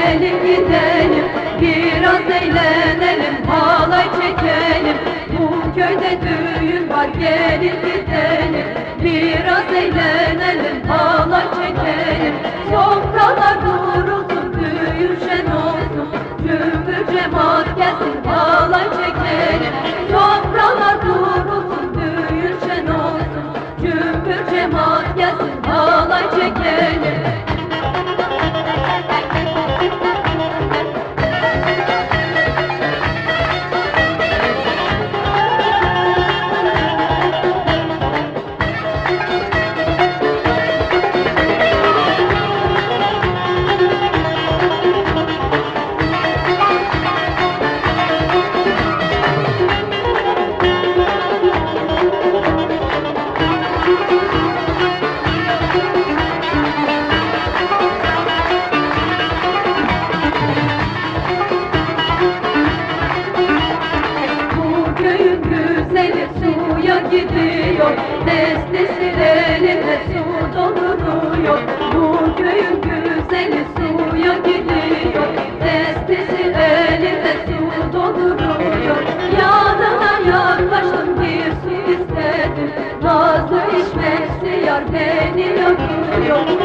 gelin gidelim, biraz eğlenelim, halay çekelim. Bu köyde düğün var, gelin gidelim, biraz eğlenelim, halay çekelim. Sofralar kurulsun, düğün şen olsun, cümbür cemaat gelsin, halay çekelim. Sofralar kurulsun, düğün şen olsun, cümbür cemaat gelsin, halay çekelim. Suya gidiyor, destesi elinde su dolduruyor. Bu köyün güzeli suya gidiyor, destesi elinde su dolduruyor. Yanına yaklaştım, bir su istedim, nazlı içmesi yar beni yakıyor.